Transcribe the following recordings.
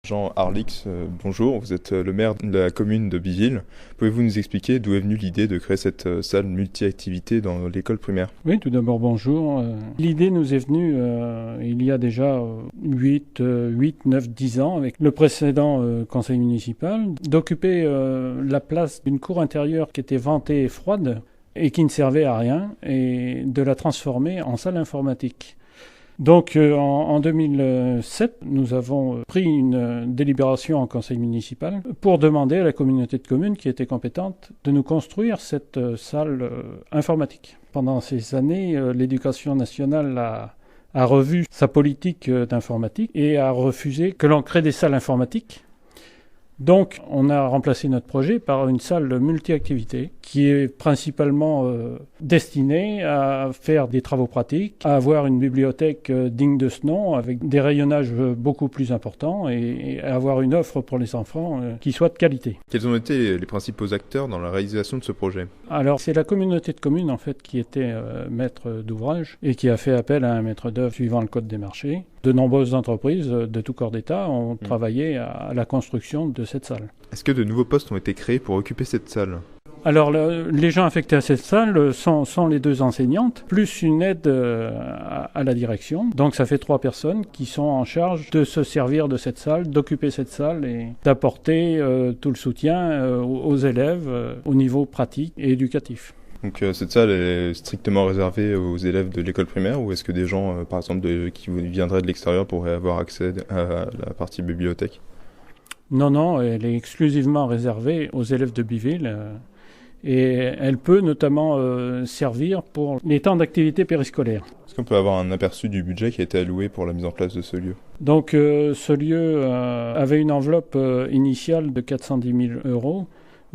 Jean Arlix, bonjour, vous êtes le maire de la commune de Biville. Pouvez-vous nous expliquer d'où est venue l'idée de créer cette salle multi-activité dans l'école primaire? Oui, tout d'abord bonjour. L'idée nous est venue il y a déjà 8, 9, 10 ans avec le précédent conseil municipal d'occuper la place d'une cour intérieure qui était ventée et froide et qui ne servait à rien et de la transformer en salle informatique. Donc en 2007, nous avons pris une délibération en conseil municipal pour demander à la communauté de communes qui était compétente de nous construire cette salle informatique. Pendant ces années, l'éducation nationale a revu sa politique d'informatique et a refusé que l'on crée des salles informatiques. Donc, on a remplacé notre projet par une salle multi-activité qui est principalement destinée à faire des travaux pratiques, à avoir une bibliothèque digne de ce nom, avec des rayonnages beaucoup plus importants et à avoir une offre pour les enfants qui soit de qualité. Quels ont été les principaux acteurs dans la réalisation de ce projet? Alors, c'est la communauté de communes en fait qui était maître d'ouvrage et qui a fait appel à un maître d'œuvre suivant le code des marchés. De nombreuses entreprises de tout corps d'État ont travaillé à la construction de cette salle. Est-ce que de nouveaux postes ont été créés pour occuper cette salle? Alors, les gens affectés à cette salle sont les 2 enseignantes, plus une aide à la direction. Donc, ça fait 3 personnes qui sont en charge de se servir de cette salle, d'occuper cette salle et d'apporter tout le soutien aux élèves au niveau pratique et éducatif. Donc cette salle est strictement réservée aux élèves de l'école primaire ou est-ce que des gens, par exemple, qui viendraient de l'extérieur pourraient avoir accès à la partie bibliothèque? Non, elle est exclusivement réservée aux élèves de Biville et elle peut notamment servir pour les temps d'activité périscolaire. Est-ce qu'on peut avoir un aperçu du budget qui a été alloué pour la mise en place de ce lieu? Donc ce lieu avait une enveloppe initiale de 410 000 €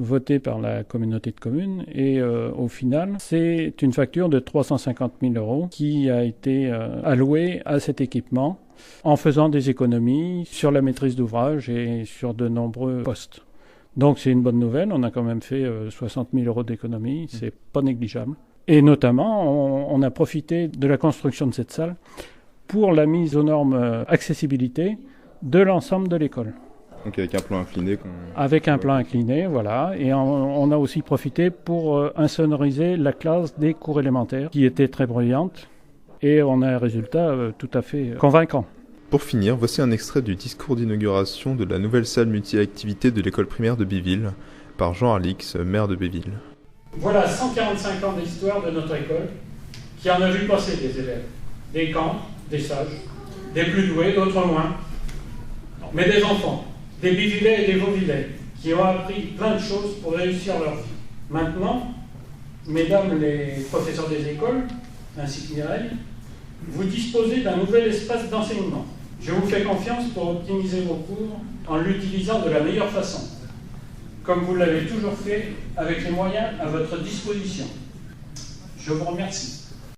votée par la communauté de communes et au final c'est une facture de 350 000 € qui a été allouée à cet équipement en faisant des économies sur la maîtrise d'ouvrage et sur de nombreux postes. Donc c'est une bonne nouvelle, on a quand même fait 60 000 € d'économies, c'est pas négligeable. Et notamment, on a profité de la construction de cette salle pour la mise aux normes accessibilité de l'ensemble de l'école. Donc avec un plan incliné. Avec un plan incliné, voilà. Et on a aussi profité pour insonoriser la classe des cours élémentaires qui était très bruyante. Et on a un résultat tout à fait convaincant. Pour finir, voici un extrait du discours d'inauguration de la nouvelle salle multi-activité de l'école primaire de Biville par Jean Arlix, maire de Biville. Voilà 145 ans d'histoire de notre école qui en a vu passer des élèves, des camps, des sages, des plus doués, d'autres moins, mais des enfants, des Bivillais et des Vauvillais qui ont appris plein de choses pour réussir leur vie. Maintenant, mesdames les professeurs des écoles, ainsi que Mireille, vous disposez d'un nouvel espace d'enseignement. Je vous fais confiance pour optimiser vos cours en l'utilisant de la meilleure façon, comme vous l'avez toujours fait avec les moyens à votre disposition. Je vous remercie.